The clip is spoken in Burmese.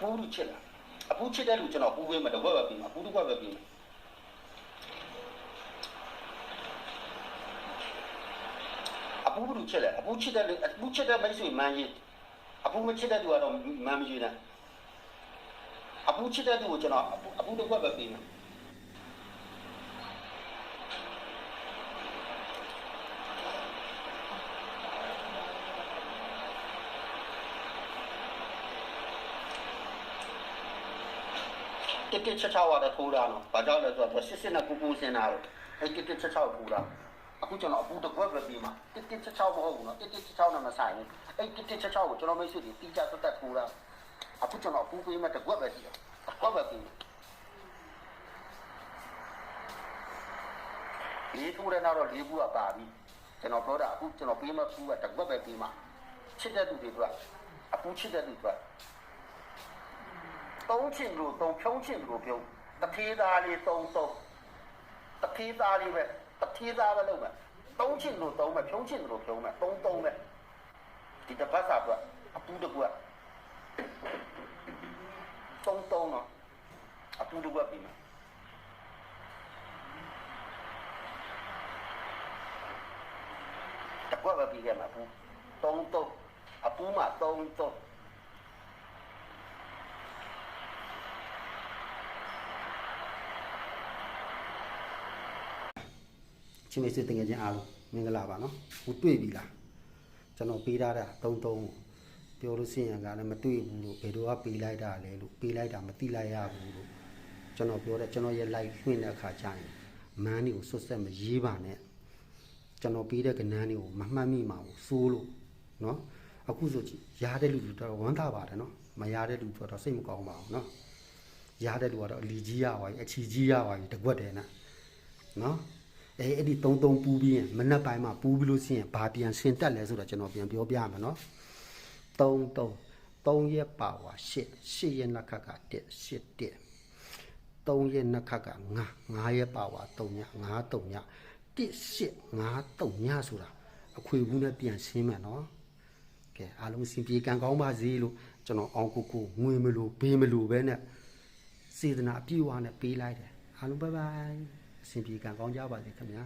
ပူးလူချစ်လားအပူးချစ်တဲ့လူကျွန်တော်ပူးပေးမယ်တော့ဘက်ပဲပြီးမှာပူးတစ်ခွက်ပဲပြီးမှာအပူးလူချစ်လေအပူးချစ်တဲ့လူအပူးချစ်တဲ့မိတ်ဆွေမန်းကြီးအပူးမချစ်တဲ့လူကတော့မန်းမကြီးနဲ့အပူးချစ်တဲ့လူကိုကျွန်တော်အပူးတစ်ခွက်ပဲပြီးမှာတစ်ချက်ဝါတဲ့ထိုးတာနော်ဘာကြောင့်လဲဆိုတော့စစ်နဲ့ကူစင်တာလို့အဲ့တစ်ချက်ထိုးတာအခုကျွန်တော်အပူတစ်ခွက်ပဲပြီးမှာတစ်ချက်မဟုတ်ဘူးနော်တစ်ချက်နဲ့မဆိုင်ဘူးအဲ့တစ်ချက်ကိုကျွန်တော်မိတ်ဆွေတွေတီးကြတက်ထိုးတာအခုကျွန်တော်အပူပေးမှတစ်ခွက်ပဲရှိတယ်တစ်ခွက်ပဲပြီးလေးထိုးတဲ့နောက်တော့လေးဘူးကပါပြီကျွန်တော်ပြောတာအခုကျွန်တော်ပေးမှဘူးကတစ်ခွက်ပဲပြီးမှာချစ်တဲ့သူတွေကအပူချစ်တဲ့သူတွေသုံးချင်လို့သုံးဖြုံးချင်လို့ဖြုံးတထေးသားလေးသုံးတထေးသားလေးပဲတထေးသားပဲလုပ်မယ်သုံးချင်လို့သုံးမယ်ဖြုံးချင်လို့ဖြုံးမယ်သုံးမယ်ဒီတစ်ပတ်စာကအပူတစ်ခွက်သုံးနော်အပူတစ်ခွက်ပြီးမယ်တစ်ခွက်ပဲပြီးခဲ့မှာအပူသုံးအပူမှာသုံးချင်းမေးစစ်တင်ငယ်ချင်းအားလုံးမင်္ဂလာပါနော်ဟိုတွေ့ပြီလားကျွန်တော်ပေးထားတာ3ပြောလို့ရှိရင်ကလည်းမတွေ့ဘူးလို့ဘယ်တော့ပေးလိုက်တာလဲလို့ပေးလိုက်တာမသိလိုက်ရဘူးလို့ကျွန်တော်ပြောတယ်ကျွန်တော်ရဲ့ live လွှင့်တဲ့အခါကျရင်မန်းတွေကိုဆွတ်ဆက်မရေးပါနဲ့ကျွန်တော်ပေးတဲ့ကဏ္ဍတွေကိုမမှတ်မိမှာကိုစိုးလို့နော်အခုဆိုရတဲ့လူတွေတော့ဝမ်းသာပါတယ်နော်မရတဲ့လူတွေတော့စိတ်မကောင်းပါဘူးနော်ရတဲ့လူကတော့အလီကြီးရပါပြီအချီကြီးရပါပြီတကွက်တယ်နော်အဲ့ဒီ3ပူးပြီးရင်မနက်ပိုင်းမှာပူးပြီးလို့ရှိရင်ဘာပြန်ဆင်တက်လဲဆိုတော့ကျွန်တော်ပြန်ပြောပြမယ်နော်3ရက်ပါဝါ8ရက်နှစ်ခက်က1 3ရက်နှစ်ခက်က9ရက်ပါဝါ3ည9 3ည1 8 9 3ညဆိုတာအခွေဘူးနဲ့ပြန်ဆင်းမယ်နော်ကဲအားလုံးစင်ပြေကံကောင်းပါစေလို့ကျွန်တော်အောင်ကိုငွေမလို့ဘေးမလို့ပဲနဲ့စေတနာအပြည့်အဝနဲ့ပေးလိုက်တယ်အားလုံးဘိုင်ဘိုင်အဆင်ပြေကံကောင်းကြပါစေခင်ဗျာ